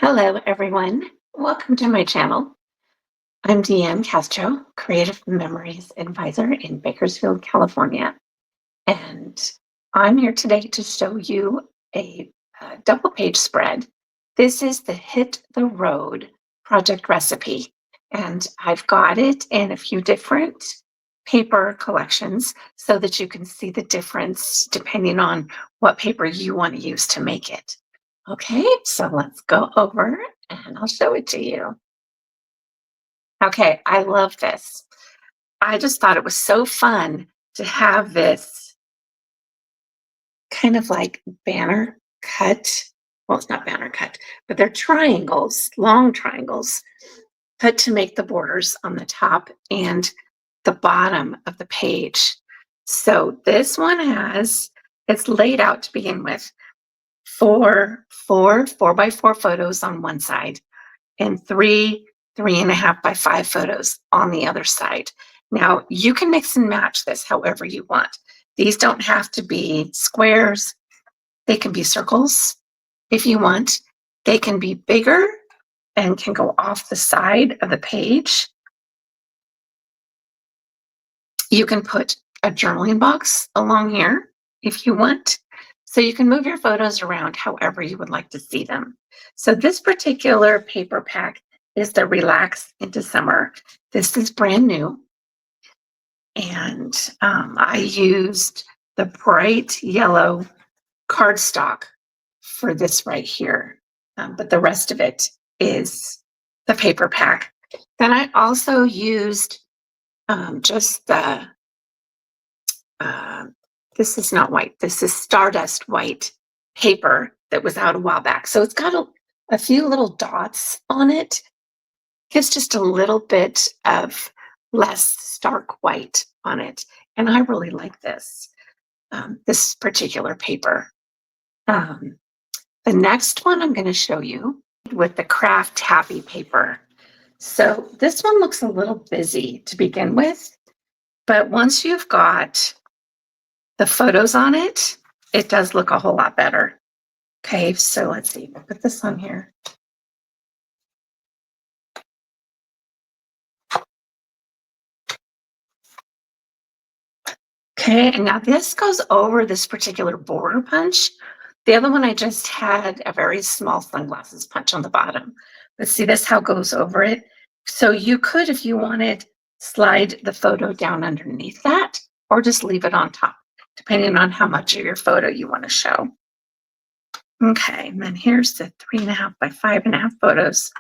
Hello, everyone. Welcome to my channel. I'm Deanne Castro, Creative Memories Advisor in Bakersfield, California. And I'm here today to show you a double page spread. This is the Hit the Road project recipe. And I've got it in a few different paper collections so that you can see the difference depending on what paper you want to use to make it. Okay, so let's go over and I'll show it to you. Okay, I love this. I just thought it was so fun to have this kind of like banner cut. Well, it's not banner cut, but they're triangles, long triangles, cut to make the borders on the top and the bottom of the page. So this one it's laid out to begin with, four by four photos on one side and three and a half by five photos on the other side. Now you can mix and match this however you want. These don't have to be squares. They can be circles if you want. They can be bigger and can go off the side of the page. You can put a journaling box along here if you want. So you can move your photos around however you would like to see them. So this particular paper pack is the Relax into Summer. This is brand new. And I used the bright yellow cardstock for this right here. But the rest of it is the paper pack. Then I also used just the this is not white. This is Stardust white paper that was out a while back. So it's got a few little dots on it. Gives just a little bit of less stark white on it. And I really like this particular paper. The next one I'm going to show you with the Craft Happy paper. So this one looks a little busy to begin with, but once you've got the photos on it, it does look a whole lot better. Okay, so let's see, we'll put this on here. Okay, and now this goes over this particular border punch. The other one I just had a very small sunglasses punch on the bottom. But see this how it goes over it? So you could, if you wanted, slide the photo down underneath that or just leave it on top, depending on how much of your photo you want to show. Okay, and then here's the 3.5 by 5.5 photos.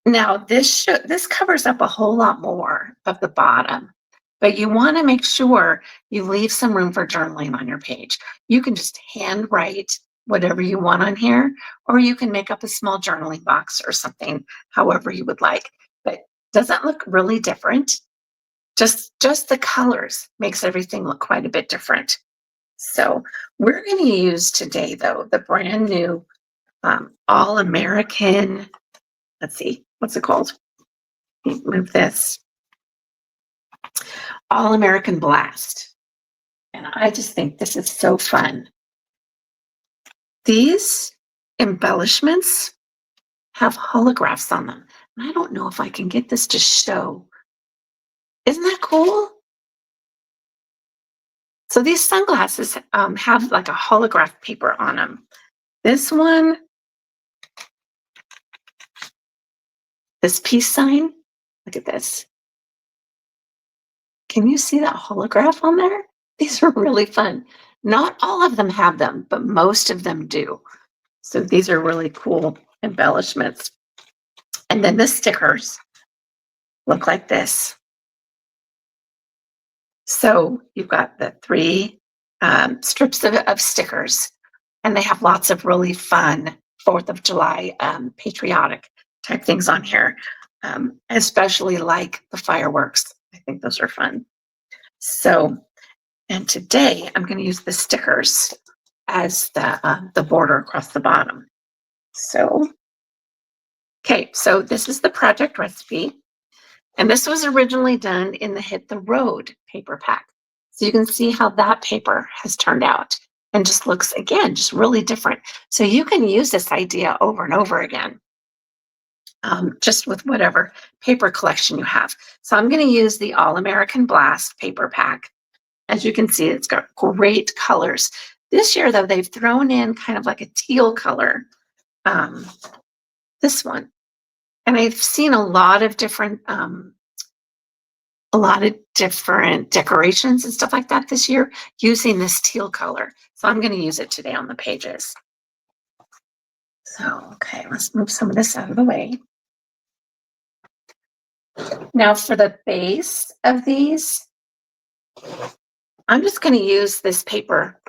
Now this covers up a whole lot more of the bottom, but you want to make sure you leave some room for journaling on your page. You can just handwrite whatever you want on here, or you can make up a small journaling box or something, however you would like. But doesn't look really different. Just the colors makes everything look quite a bit different. So we're going to use today, though, the brand new All-American, let's see, what's it called? Move this. All-American Blast. And I just think this is so fun. These embellishments have holographs on them. And I don't know if I can get this to show. Isn't that cool? So these sunglasses have like a holograph paper on them. This one, this peace sign, look at this. Can you see that holograph on there? These are really fun. Not all of them have them, but most of them do. So these are really cool embellishments. And then the stickers look like this. So you've got the three strips of stickers, and they have lots of really fun 4th of July patriotic type things on here, especially like the fireworks. I think those are fun. So, and today I'm going to use the stickers as the border across the bottom. So, okay, so this is the project recipe. And this was originally done in the Hit the Road paper pack. So you can see how that paper has turned out. and just looks, again, just really different. So you can use this idea over and over again, just with whatever paper collection you have. So I'm going to use the All American Blast paper pack. As you can see, it's got great colors. This year, though, they've thrown in kind of like a teal color, this one. And I've seen a lot of different decorations and stuff like that this year using this teal color. So I'm going to use it today on the pages. So, okay, let's move some of this out of the way. Now for the base of these, I'm just going to use this paper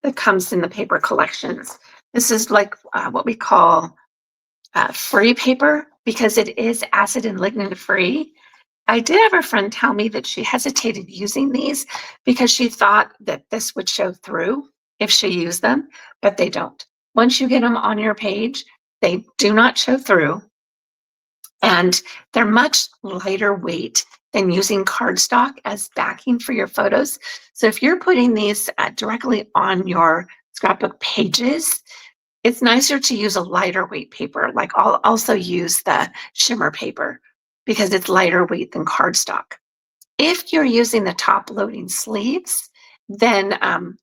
that comes in the paper collections. This is like what we call free paper because it is acid and lignin free. I did have a friend tell me that she hesitated using these because she thought that this would show through if she used them, but they don't. Once you get them on your page, they do not show through, and they're much lighter weight than using cardstock as backing for your photos. So if you're putting these directly on your scrapbook pages, it's nicer to use a lighter weight paper. Like I'll also use the shimmer paper because it's lighter weight than cardstock. If you're using the top loading sleeves, then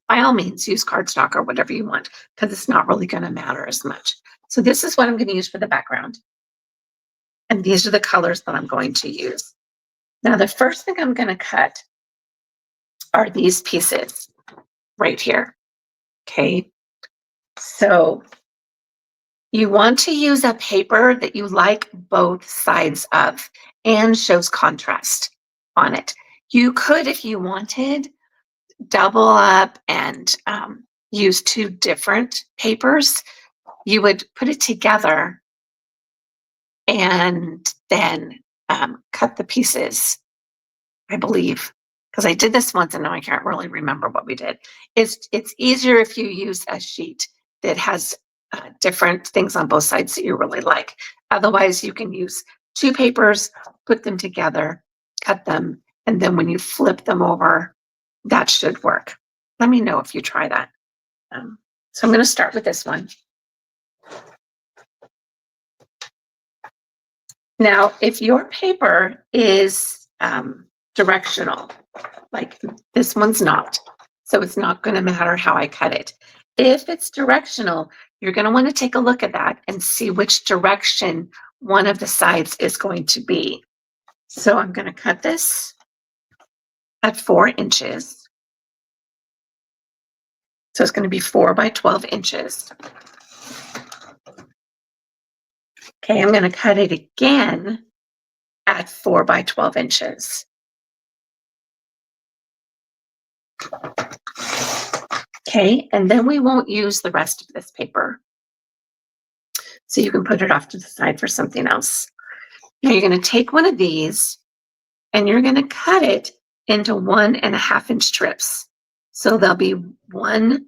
by all means use cardstock or whatever you want because it's not really going to matter as much. So this is what I'm going to use for the background. And these are the colors that I'm going to use. Now, the first thing I'm going to cut are these pieces right here. Okay. So you want to use a paper that you like both sides of and shows contrast on it. You could, if you wanted, double up and use two different papers. You would put it together and then cut the pieces, I believe, because I did this once and now I can't really remember what we did. It's easier if you use a sheet that has different things on both sides that you really like. Otherwise, you can use two papers, put them together, cut them, and then when you flip them over, that should work. Let me know if you try that. So I'm going to start with this one. Now, if your paper is directional, like this one's not, so it's not going to matter how I cut it. If it's directional, you're going to want to take a look at that and see which direction one of the sides is going to be. So I'm going to cut this at 4 inches. So it's going to be 4 by 12 inches. Okay, I'm going to cut it again at 4 by 12 inches. Okay, and then we won't use the rest of this paper. So you can put it off to the side for something else. Now you're going to take one of these and you're going to cut it into 1.5 inch strips. So they'll be 1.5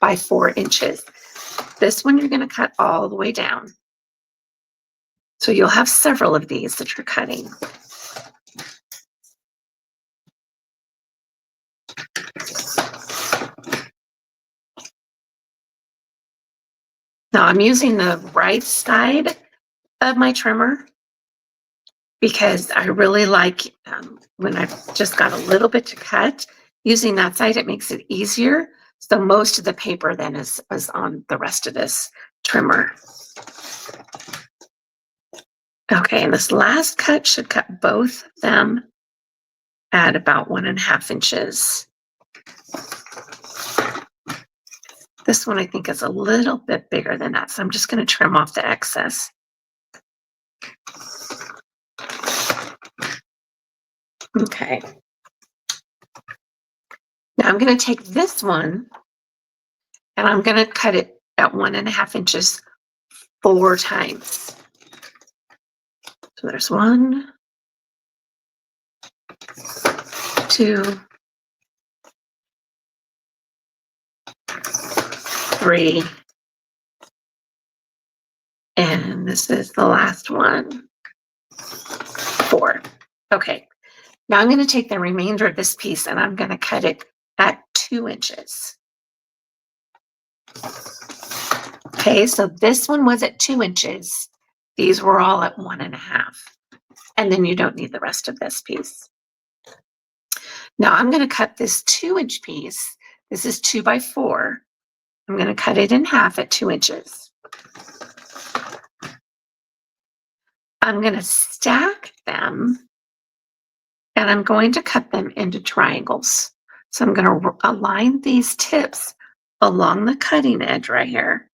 by 4 inches. This one you're going to cut all the way down. So you'll have several of these that you're cutting. Now I'm using the right side of my trimmer because I really like when I've just got a little bit to cut, using that side, it makes it easier. So most of the paper then is on the rest of this trimmer. Okay, and this last cut should cut both of them at about 1.5 inches. This one I think is a little bit bigger than that, so I'm just going to trim off the excess. Okay. Now I'm going to take this one and I'm going to cut it at 1.5 inches 4 times. So there's 1, 2, 3, and this is the last one, 4. Okay, now I'm going to take the remainder of this piece and I'm going to cut it at 2 inches. Okay, so this one was at 2 inches. These were all at 1.5. And then you don't need the rest of this piece. Now I'm going to cut this 2-inch piece. This is 2 by 4. I'm going to cut it in half at 2 inches. I'm going to stack them and I'm going to cut them into triangles. So I'm going to align these tips along the cutting edge right here.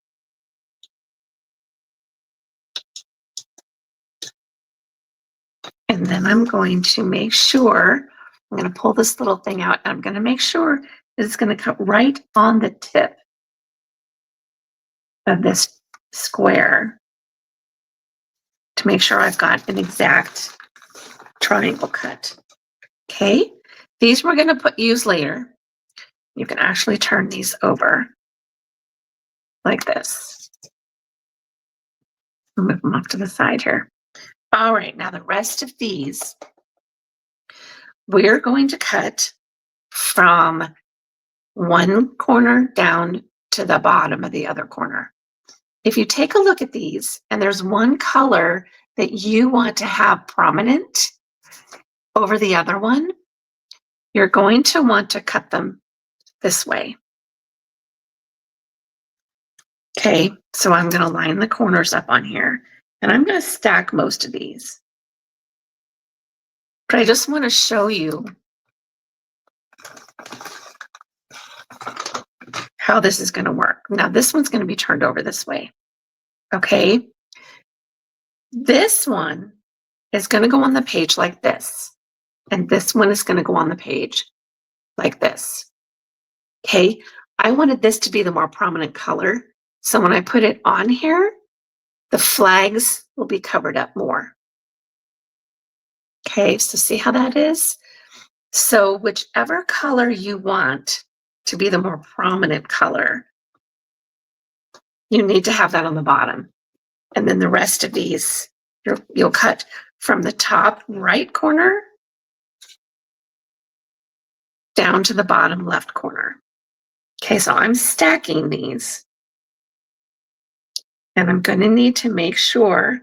And then I'm going to make sure, I'm going to pull this little thing out and I'm going to make sure it's going to cut right on the tip of this square to make sure I've got an exact triangle cut. Okay, these we're going to use later. You can actually turn these over like this. I'll move them off to the side here. All right, now the rest of these, we're going to cut from one corner down to the bottom of the other corner. If you take a look at these and there's one color that you want to have prominent over the other one, you're going to want to cut them this way. Okay, so I'm going to line the corners up on here and I'm going to stack most of these. But I just want to show you how this is going to work. Now this one's going to be turned over this way. Okay, this one is going to go on the page like this. And this one is going to go on the page like this. Okay, I wanted this to be the more prominent color. So when I put it on here, the flags will be covered up more. Okay, so see how that is? So whichever color you want to be the more prominent color, you need to have that on the bottom. And then the rest of these, you'll cut from the top right corner down to the bottom left corner. Okay, so I'm stacking these. And I'm going to need to make sure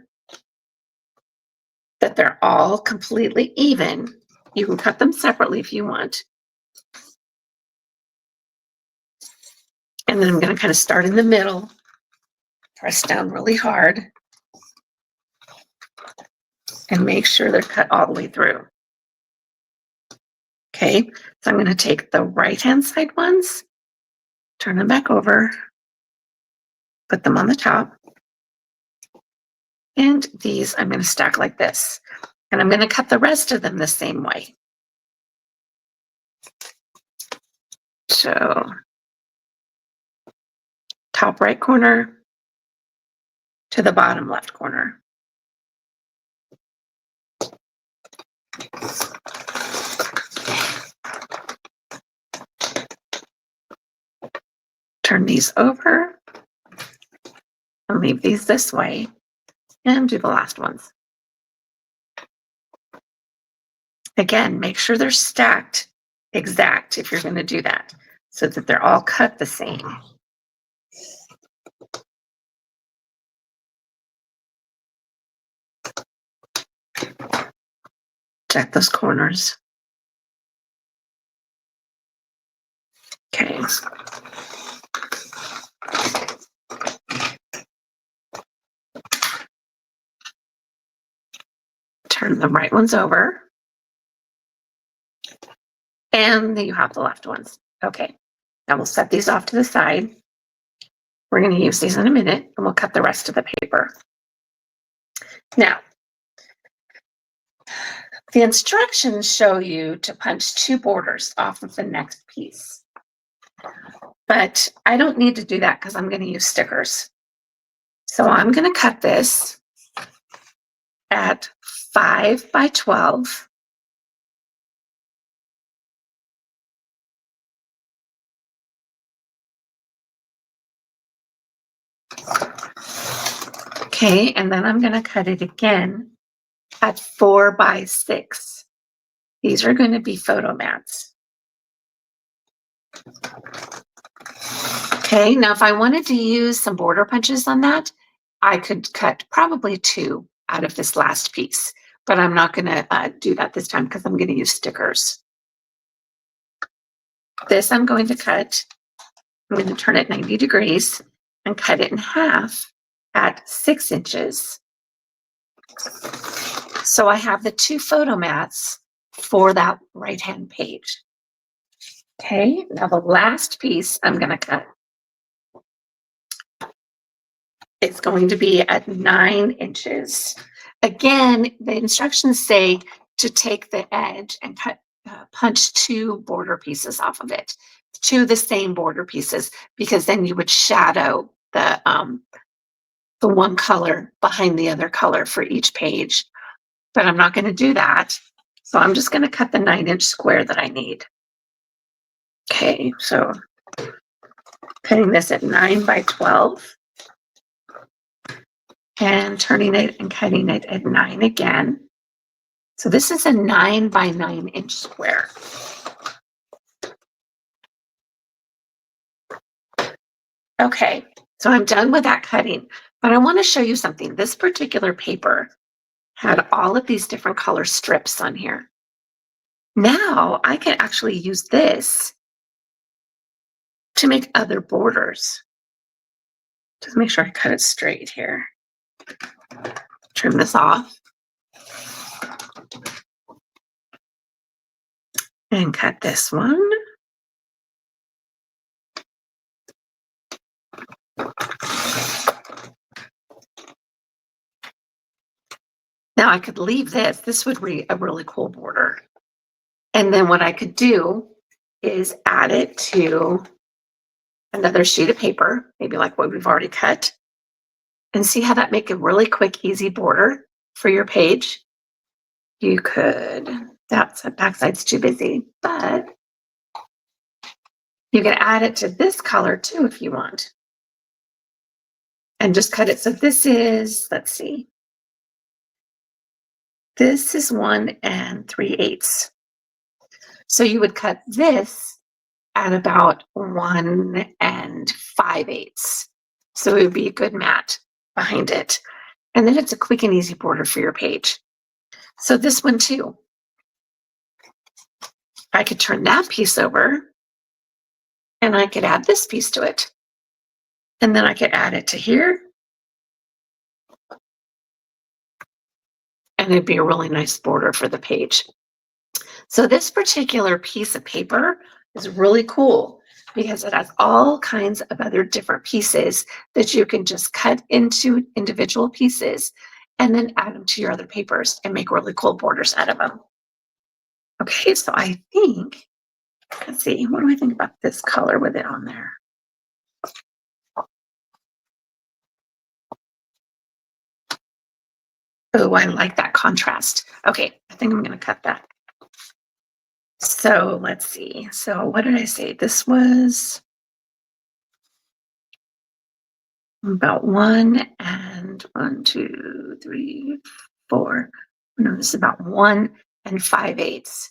that they're all completely even. You can cut them separately if you want. And then I'm going to kind of start in the middle, press down really hard, and make sure they're cut all the way through. Okay, so I'm going to take the right-hand side ones, turn them back over, put them on the top. And these I'm going to stack like this. And I'm going to cut the rest of them the same way. So top right corner to the bottom left corner. Turn these over and leave these this way and do the last ones. Again, make sure they're stacked exact if you're going to do that so that they're all cut the same. Check those corners. Okay. Turn the right ones over. And then you have the left ones. Okay. Now we'll set these off to the side. We're going to use these in a minute and we'll cut the rest of the paper. Now, the instructions show you to punch 2 borders off of the next piece. But I don't need to do that because I'm going to use stickers. So I'm going to cut this at 5 by 12. Okay, and then I'm going to cut it again at 4 by 6. These are going to be photo mats. Okay, now if I wanted to use some border punches on that, I could cut probably two out of this last piece, but I'm not gonna do that this time because I'm gonna use stickers. This I'm going to cut, I'm going to turn it 90 degrees and cut it in half at 6 inches. So I have the two photo mats for that right-hand page. Okay, now the last piece I'm gonna cut, it's going to be at 9 inches. Again, the instructions say to take the edge and punch two border pieces off of it, two the same border pieces, because then you would shadow the one color behind the other color for each page. But I'm not going to do that. So I'm just going to cut the 9-inch square that I need. Okay, so cutting this at 9 by 12 and turning it and cutting it at 9 again. So this is a 9 by 9-inch square. Okay, so I'm done with that cutting, but I want to show you something. This particular paper had all of these different color strips on here. Now I can actually use this to make other borders. Just make sure I cut it straight here. Trim this off and cut this one. Now I could leave this. This would be a really cool border. And then what I could do is add it to another sheet of paper, maybe like what we've already cut, and see how that make a really quick, easy border for your page. You could, that's backside's too busy, but you can add it to this color too if you want. And just cut it. So this is, let's see, this is 1 3/8. So you would cut this at about 1 5/8. So it would be a good mat behind it. And then it's a quick and easy border for your page. So this one too, I could turn that piece over and I could add this piece to it. And then I could add it to here. And it'd be a really nice border for the page. So this particular piece of paper is really cool because it has all kinds of other different pieces that you can just cut into individual pieces and then add them to your other papers and make really cool borders out of them. Okay, so I think, let's see, what do I think about this color with it on there? Oh, I like that contrast. Okay, I think I'm going to cut that. So let's see. So what did I say? This was about 1 1, 2, 3, 4. No, this is about 1 5/8.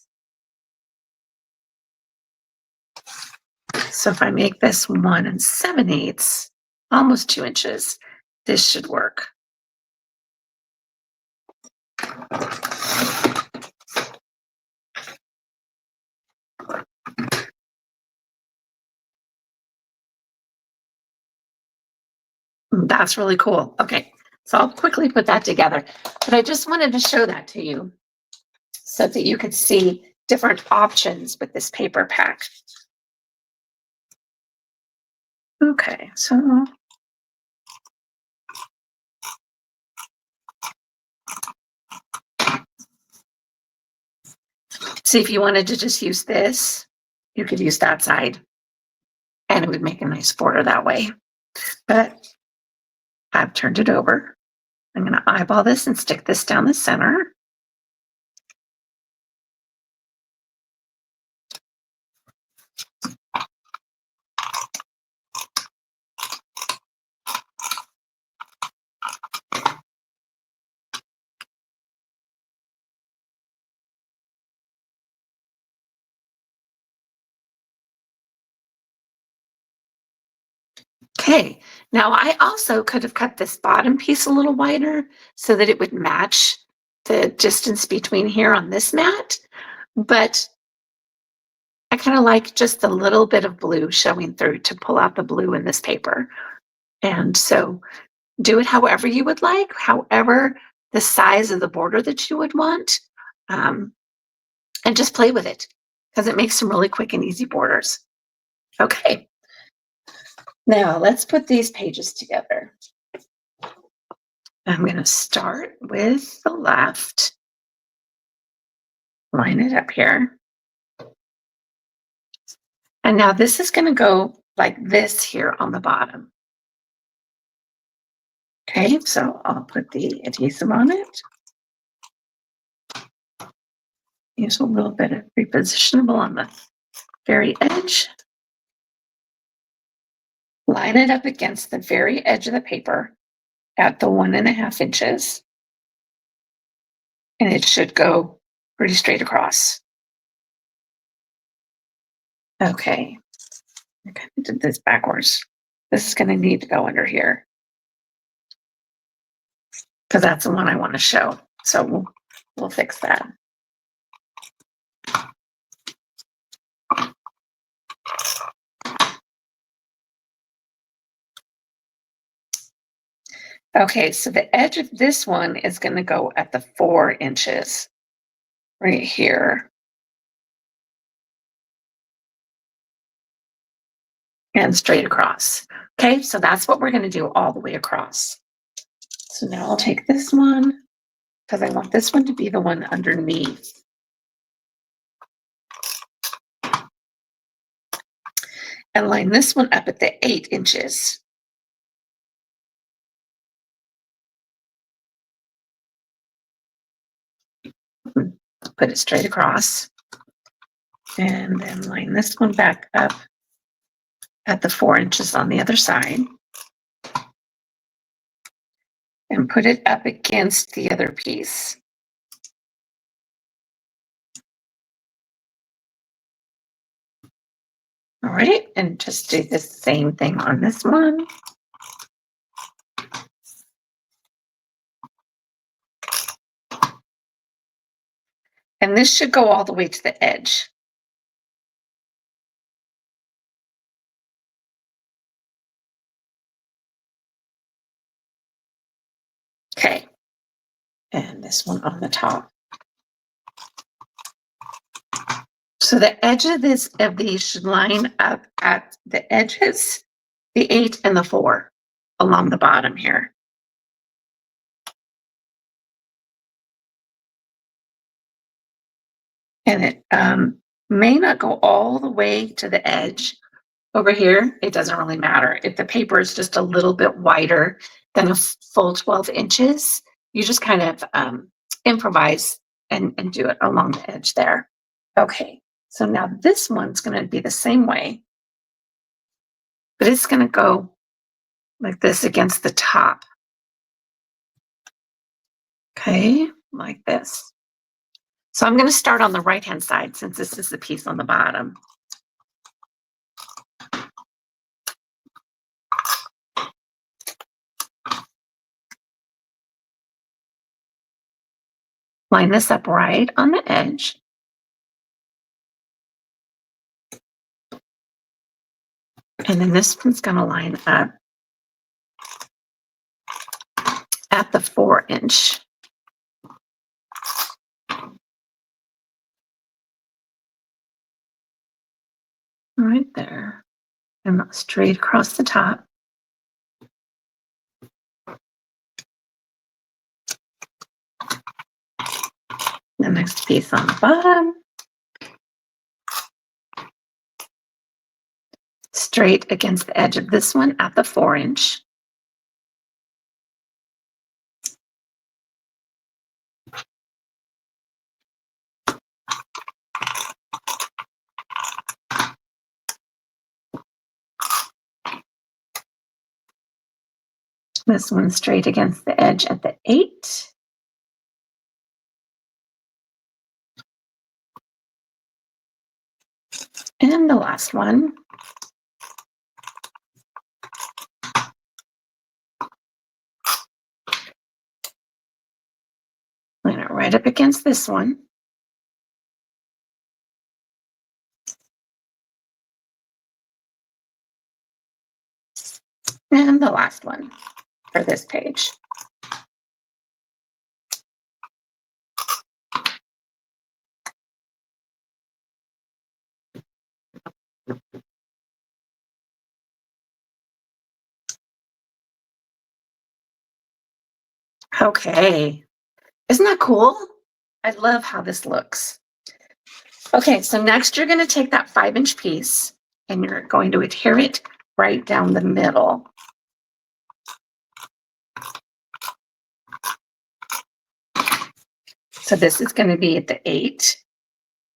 So if I make this 1 7/8, almost 2 inches, this should work. That's really cool. Okay, so I'll quickly put that together. But I just wanted to show that to you so that you could see different options with this paper pack. Okay, so see if you wanted to just use this, you could use that side and it would make a nice border that way. But I've turned it over. I'm going to eyeball this and stick this down the center. Okay, now I also could have cut this bottom piece a little wider so that it would match the distance between here on this mat, but I kind of like just a little bit of blue showing through to pull out the blue in this paper. And so do it however you would like, however the size of the border that you would want, um, and just play with it because it makes some really quick and easy borders. Okay, now let's put these pages together. I'm going to start with the left, line it up here. And now this is going to go like this here on the bottom. Okay, so I'll put the adhesive on it. Use a little bit of repositionable on the very edge. Line it up against the very edge of the paper at the 1.5 inches. And it should go pretty straight across. Okay, I kind of did this backwards. This is going to need to go under here because that's the one I want to show. So we'll fix that. Okay, so the edge of this one is going to go at the 4 inches right here. And straight across. Okay, so that's what we're going to do all the way across. So now I'll take this one because I want this one to be the one underneath. And line this one up at the 8 inches. Put it straight across. And then line this one back up at the 4 inches on the other side. And put it up against the other piece. All right, and just do the same thing on this one. And this should go all the way to the edge. Okay, and this one on the top. So the edge of these should line up at the edges, the 8 and the 4 along the bottom here. And it may not go all the way to the edge over here. It doesn't really matter. If the paper is just a little bit wider than a full 12 inches, you just kind of improvise and do it along the edge there. Okay, so now this one's going to be the same way, but it's going to go like this against the top. Okay, like this. So I'm going to start on the right-hand side since this is the piece on the bottom. Line this up right on the edge. And then this one's going to line up at the 4 inch. Right there. And straight across the top. The next piece on the bottom. Straight against the edge of this one at the 4 inch. This one straight against the edge at the 8. And the last one. right up against this one. And the last one for this page. Okay. Isn't that cool? I love how this looks. Okay, so next you're going to take that 5-inch piece and you're going to adhere it right down the middle. So this is going to be at the 8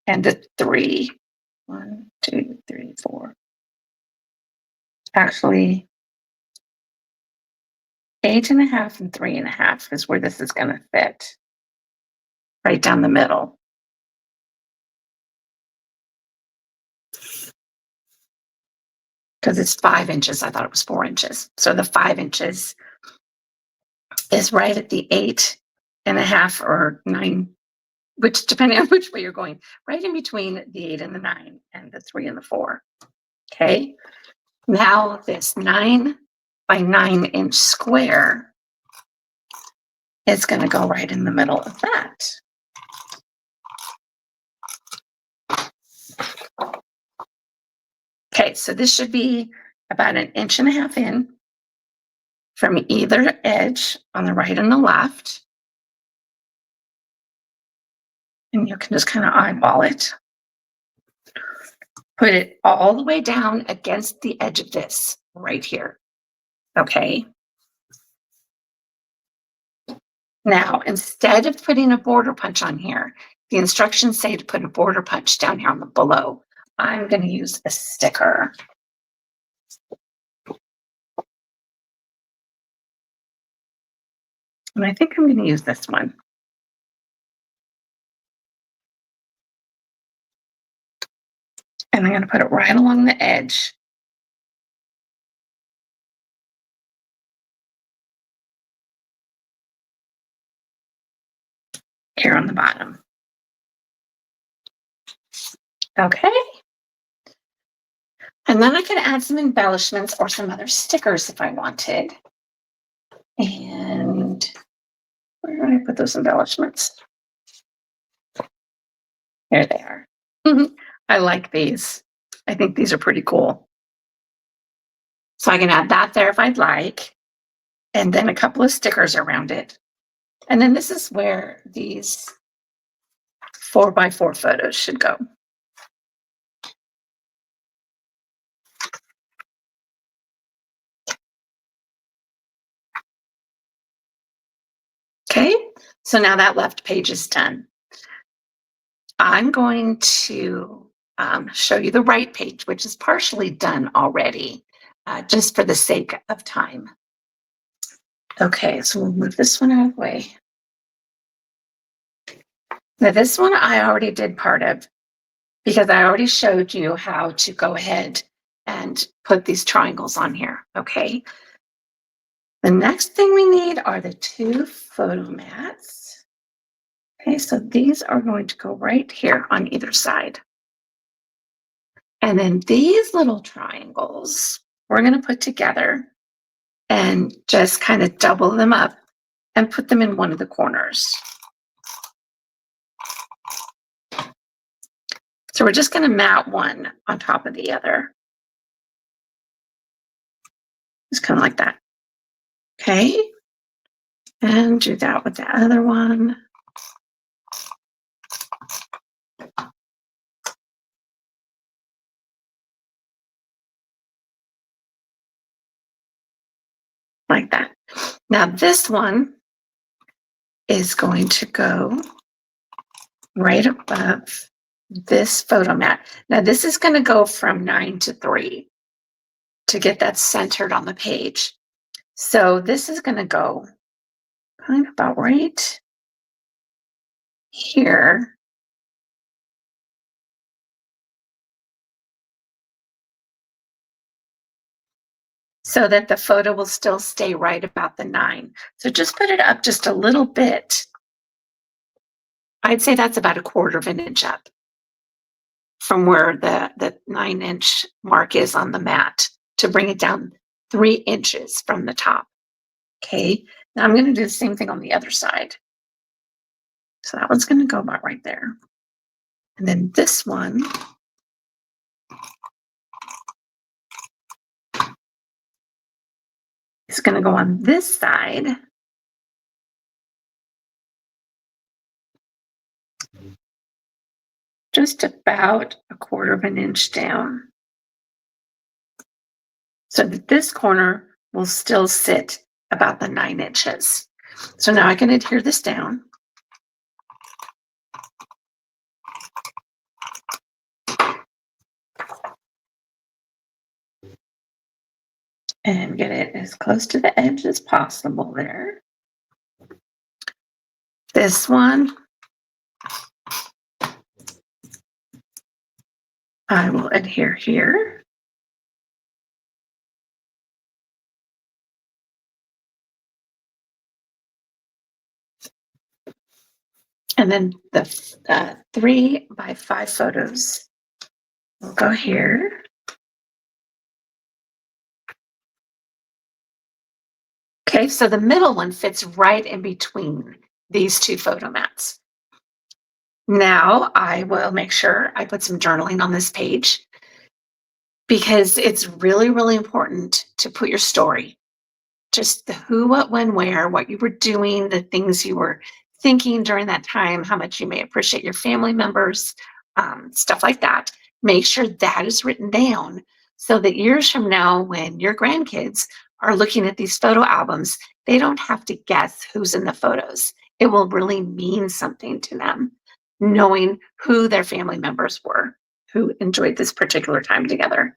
and the 3. 1, 2, 3, 4. Actually, 8.5 and 3.5 is where this is going to fit. Right down the middle. Because it's 5 inches. I thought it was 4 inches. So the 5 inches is right at the 8.5 or 9, which depending on which way you're going, right in between the 8 and the 9 and the 3 and the 4. Okay. Now this 9 by 9 inch square is going to go right in the middle of that. Okay, so this should be about 1.5 inches in from either edge on the right and the left. And you can just kind of eyeball it. Put it all the way down against the edge of this right here. Okay. Now, instead of putting a border punch on here, the instructions say to put a border punch down here on the below. I'm going to use a sticker. And I think I'm going to use this one. And I'm going to put it right along the edge. Here on the bottom. Okay. And then I could add some embellishments or some other stickers if I wanted. And where did I put those embellishments? There they are. I like these. I think these are pretty cool. So I can add that there if I'd like. And then a couple of stickers around it. And then this is where these 4x4 photos should go. Okay, so now that left page is done. I'm going to show you the right page, which is partially done already, just for the sake of time. Okay, so we'll move this one out of the way. Now this one I already did part of because I already showed you how to go ahead and put these triangles on here, okay? The next thing we need are the 2 photo mats. Okay, so these are going to go right here on either side. And then these little triangles, we're going to put together and just kind of double them up and put them in one of the corners. So we're just going to mat one on top of the other. Just kind of like that. Okay. And do that with the other one. Like that. Now this one is going to go right above this photo mat. Now this is going to go from 9 to 3 to get that centered on the page. So this is going to go kind of about right here. So that the photo will still stay right about the 9. So just put it up just a little bit I'd say that's about a quarter of an inch up from where the 9-inch mark is on the mat to bring it down 3 inches from the top. Okay. Now I'm going to do the same thing on the other side. So that one's going to go about right there. And then this one is going to go on this side. Just about a quarter of an inch down. So that this corner will still sit about the 9 inches. So now I can adhere this down. And get it as close to the edge as possible there. This one, I will adhere here. And then the 3x5 photos will go here. Okay, so the middle one fits right in between these two photo mats. Now I will make sure I put some journaling on this page because it's really, really important to put your story, just the who, what, when, where, what you were doing, the things you were thinking during that time, how much you may appreciate your family members, stuff like that. Make sure that is written down so that years from now, when your grandkids are looking at these photo albums, they don't have to guess who's in the photos. It will really mean something to them, knowing who their family members were who enjoyed this particular time together.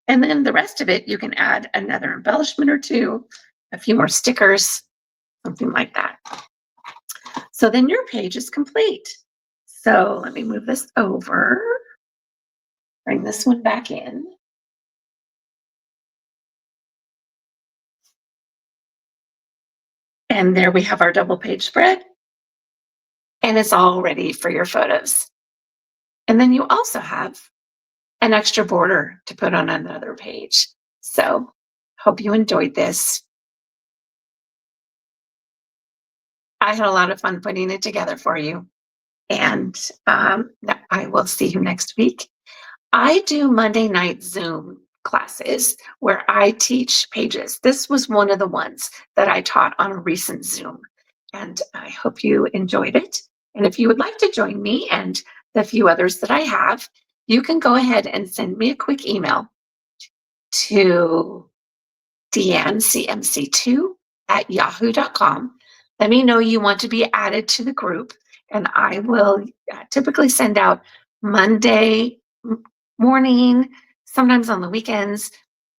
And then the rest of it, you can add another embellishment or two, a few more stickers, something like that. So then your page is complete. So let me move this over, bring this one back in. And there we have our double page spread. And it's all ready for your photos. And then you also have an extra border to put on another page. So hope you enjoyed this. I had a lot of fun putting it together for you. And I will see you next week. I do Monday night Zoom classes where I teach pages. This was one of the ones that I taught on a recent Zoom. And I hope you enjoyed it. And if you would like to join me and the few others that I have, you can go ahead and send me a quick email to deannecmc2@yahoo.com. Let me know you want to be added to the group, and I will typically send out Monday morning, sometimes on the weekends,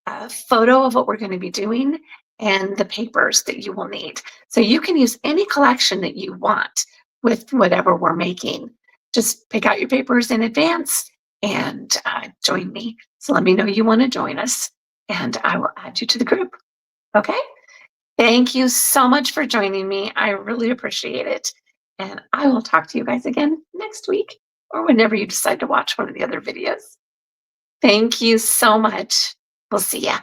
a photo of what we're going to be doing and the papers that you will need. So you can use any collection that you want with whatever we're making. Just pick out your papers in advance and join me. So let me know you want to join us, and I will add you to the group. Okay? Thank you so much for joining me. I really appreciate it. And I will talk to you guys again next week or whenever you decide to watch one of the other videos. Thank you so much. We'll see ya.